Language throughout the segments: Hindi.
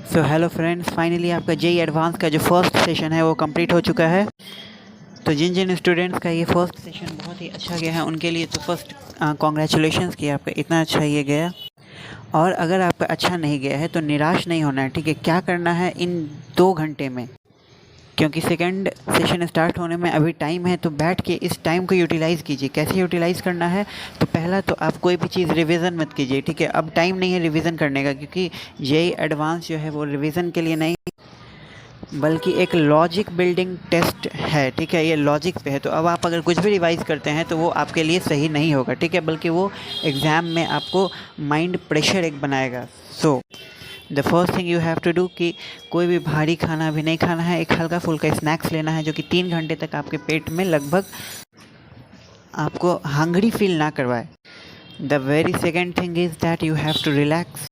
सो हेलो फ्रेंड्स, फाइनली आपका जेई एडवांस का जो फर्स्ट सेशन है वो कंप्लीट हो चुका है। तो जिन जिन स्टूडेंट्स का ये फर्स्ट सेशन बहुत ही अच्छा गया है उनके लिए तो फर्स्ट कॉन्ग्रेचुलेशंस कि आपका इतना अच्छा ये गया। और अगर आपका अच्छा नहीं गया है तो निराश नहीं होना है, ठीक है। क्या करना है इन 2 घंटे में, क्योंकि सेकंड सेशन स्टार्ट होने में अभी टाइम है, तो बैठ के इस टाइम को यूटिलाइज़ कीजिए। कैसे यूटिलाइज़ करना है, तो पहला तो आप कोई भी चीज़ रिवीजन मत कीजिए, ठीक है। अब टाइम नहीं है रिवीजन करने का, क्योंकि जेई एडवांस जो है वो रिवीजन के लिए नहीं बल्कि एक लॉजिक बिल्डिंग टेस्ट है, ठीक है। ये लॉजिक पे है, तो अब आप अगर कुछ भी रिवाइज़ करते हैं तो वो आपके लिए सही नहीं होगा, ठीक है, बल्कि वो एग्ज़ाम में आपको माइंड प्रेशर एक बनाएगा। So the first thing you have to do कि कोई भी भारी खाना भी नहीं खाना है, एक हल्का फुल्का स्नैक्स लेना है जो कि 3 घंटे तक आपके पेट में लगभग आपको हंग्री फील ना करवाए। The very second thing is that you have to relax,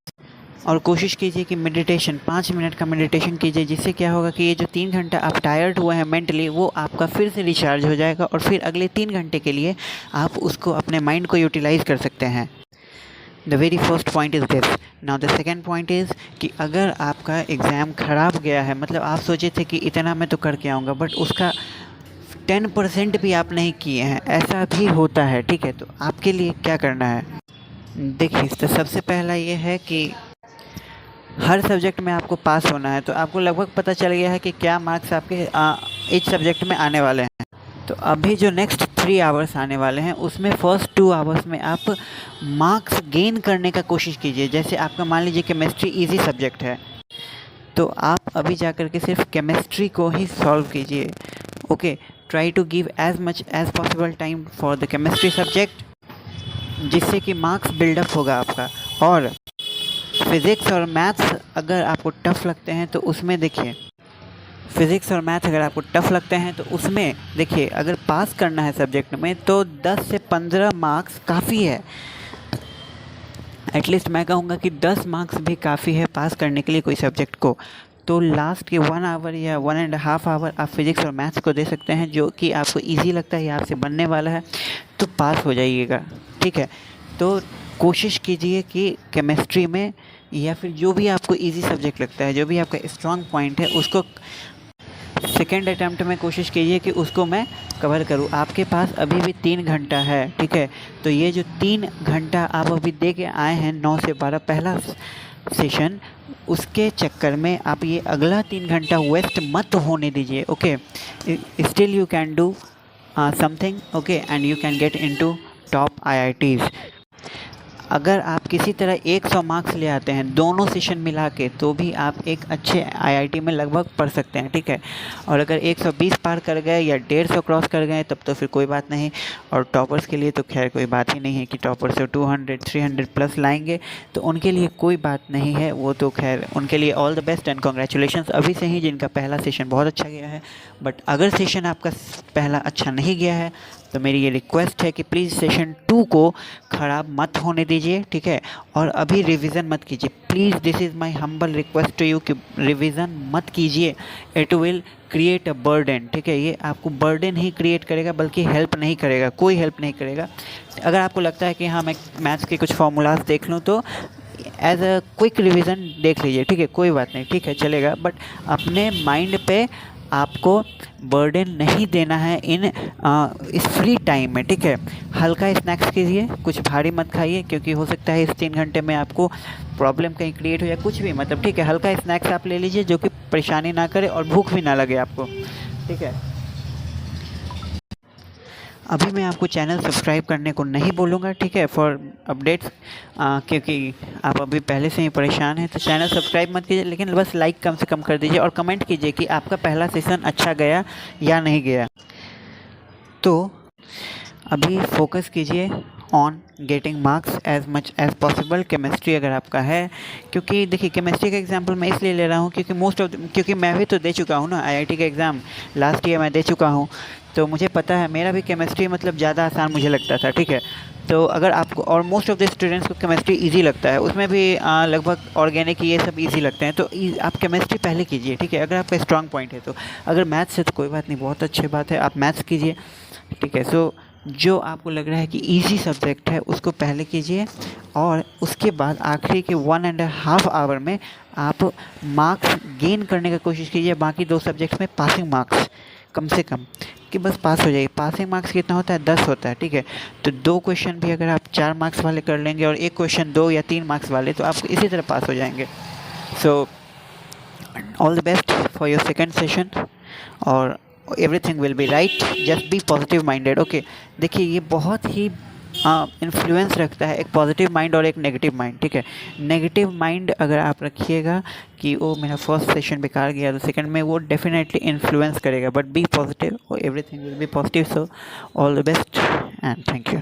और कोशिश कीजिए कि मेडिटेशन 5 मिनट का मेडिटेशन कीजिए, जिससे क्या होगा कि ये जो 3 घंटा आप टायर्ड हुए हैं मेंटली, वो आपका फिर से रिचार्ज हो जाएगा और फिर अगले 3 घंटे के लिए आप उसको अपने माइंड को यूटिलाइज़ कर सकते हैं। The very first point is this. Now the second point is कि अगर आपका एग्ज़ाम ख़राब गया है, मतलब आप सोचे थे कि इतना मैं तो करके आऊँगा, बट उसका 10% भी आप नहीं किए हैं, ऐसा भी होता है, ठीक है। तो आपके लिए क्या करना है, देखिए, तो सबसे पहला ये है कि हर सब्जेक्ट में आपको पास होना है। तो आपको लगभग पता चल गया है कि क्या मार्क्स आपके इस सब्जेक्ट में आने वाले हैं। तो अभी जो नेक्स्ट 3 आवर्स आने वाले हैं उसमें फ़र्स्ट 2 आवर्स में आप मार्क्स गेन करने का कोशिश कीजिए। जैसे आपका मान लीजिए केमिस्ट्री इजी सब्जेक्ट है, तो आप अभी जा कर के सिर्फ केमिस्ट्री को ही सॉल्व कीजिए, okay. Try to give as much as possible time for the chemistry subject, जिससे कि मार्क्स बिल्डअप होगा आपका। और फिज़िक्स और मैथ्स अगर आपको टफ़ लगते हैं तो उसमें देखिए, फ़िज़िक्स और मैथ अगर आपको टफ़ लगते हैं तो उसमें देखिए, अगर पास करना है सब्जेक्ट में तो 10 से 15 मार्क्स काफ़ी है। एटलीस्ट मैं कहूँगा कि 10 मार्क्स भी काफ़ी है पास करने के लिए कोई सब्जेक्ट को। तो लास्ट के 1 आवर या 1.5 आवर आप फिज़िक्स और मैथ्स को दे सकते हैं, जो कि आपको ईजी लगता है या आपसे बनने वाला है, तो पास हो जाइएगा, ठीक है। तो कोशिश कीजिए कि केमिस्ट्री में या फिर जो भी आपको इजी सब्जेक्ट लगता है, जो भी आपका स्ट्रॉन्ग पॉइंट है, उसको सेकेंड अटैम्प्ट में कोशिश कीजिए कि उसको मैं कवर करूँ। आपके पास अभी भी 3 घंटा है, ठीक है। तो ये जो 3 घंटा आप अभी दे के आए हैं 9 से 12 पहला सेशन, उसके चक्कर में आप ये अगला 3 घंटा वेस्ट मत होने दीजिए, okay. Still you can do something, okay, and you can get into top IITs. अगर आप किसी तरह 100 मार्क्स ले आते हैं दोनों सेशन मिला के, तो भी आप एक अच्छे आईआईटी में लगभग पढ़ सकते हैं, ठीक है। और अगर 120 पार कर गए या 150 क्रॉस कर गए तब तो फिर कोई बात नहीं। और टॉपर्स के लिए तो खैर कोई बात ही नहीं है कि टॉपर से 200-300 प्लस लाएंगे, तो उनके लिए कोई बात नहीं है, वो तो खैर उनके लिए all the best and congratulations अभी से ही, जिनका पहला सेशन बहुत अच्छा गया है। बट अगर सेशन आपका पहला अच्छा नहीं गया है तो मेरी ये रिक्वेस्ट है कि प्लीज़ सेशन 2 को ख़राब मत होने दीजिए, ठीक है। और अभी रिवीजन मत कीजिए please, this is my humble request to you कि रिवीजन मत कीजिए। It will create a burden, ठीक है। ये आपको बर्डन ही क्रिएट करेगा, बल्कि हेल्प नहीं करेगा, कोई हेल्प नहीं करेगा। अगर आपको लगता है कि हाँ मैं मैथ्स के कुछ फार्मूलाज देख लूँ तो एज अ क्विक रिवीजन देख लीजिए, ठीक है, कोई बात नहीं, ठीक है, चलेगा। बट अपने माइंड पे आपको बर्डन नहीं देना है इस फ्री टाइम में, ठीक है। हल्का स्नैक्स कीजिए, कुछ भारी मत खाइए, क्योंकि हो सकता है इस 3 घंटे में आपको प्रॉब्लम कहीं क्रिएट हो या कुछ भी, मतलब ठीक है। हल्का स्नैक्स आप ले लीजिए जो कि परेशानी ना करे और भूख भी ना लगे आपको, ठीक है। अभी मैं आपको चैनल सब्सक्राइब करने को नहीं बोलूँगा, ठीक है, फॉर अपडेट्स, क्योंकि आप अभी पहले से ही परेशान हैं। तो चैनल सब्सक्राइब मत कीजिए, लेकिन बस लाइक कम से कम कर दीजिए और कमेंट कीजिए कि आपका पहला सेशन अच्छा गया या नहीं गया। तो अभी फोकस कीजिए on getting marks as much as possible. Chemistry अगर आपका है, क्योंकि देखिए केमिस्ट्री का एग्जांपल मैं इसलिए ले रहा हूँ क्योंकि मैं भी तो दे चुका हूँ ना आईआईटी का एग्ज़ाम, लास्ट ईयर मैं दे चुका हूँ, तो मुझे पता है। मेरा भी केमिस्ट्री मतलब ज़्यादा आसान मुझे लगता था, ठीक है। तो अगर आपको, और मोस्ट ऑफ द स्टूडेंट्स को केमिस्ट्री इजी लगता है, उसमें भी लगभग ऑर्गेनिक ये सब इजी लगते हैं, तो आप केमिस्ट्री पहले कीजिए, ठीक है, अगर आपका स्ट्रॉन्ग पॉइंट है तो। अगर मैथ्स है तो कोई बात नहीं, बहुत अच्छी बात है, आप मैथ्स कीजिए, ठीक है। सो जो आपको लग रहा है कि इजी सब्जेक्ट है उसको पहले कीजिए, और उसके बाद आखिरी के 1.5 आवर में आप मार्क्स गेन करने की कोशिश कीजिए बाकी 2 सब्जेक्ट्स में, पासिंग मार्क्स कम से कम, कि बस पास हो जाइए। पासिंग मार्क्स कितना होता है? 10 होता है, ठीक है। तो 2 क्वेश्चन भी अगर आप 4 मार्क्स वाले कर लेंगे और 1 क्वेश्चन 2 या 3 मार्क्स वाले, तो आप इसी तरह पास हो जाएंगे। So all the best for your second session, और everything will be right, just be positive minded. Okay, देखिए ये बहुत ही इन्फ्लुएंस रखता है एक पॉजिटिव माइंड और एक नेगेटिव माइंड, ठीक है। नेगेटिव माइंड अगर आप रखिएगा कि वो मेरा फर्स्ट सेशन बेकार गया, तो सेकंड में वो डेफिनेटली इन्फ्लुएंस करेगा, बट बी पॉजिटिव और everything will B positive. So all the best and thank you.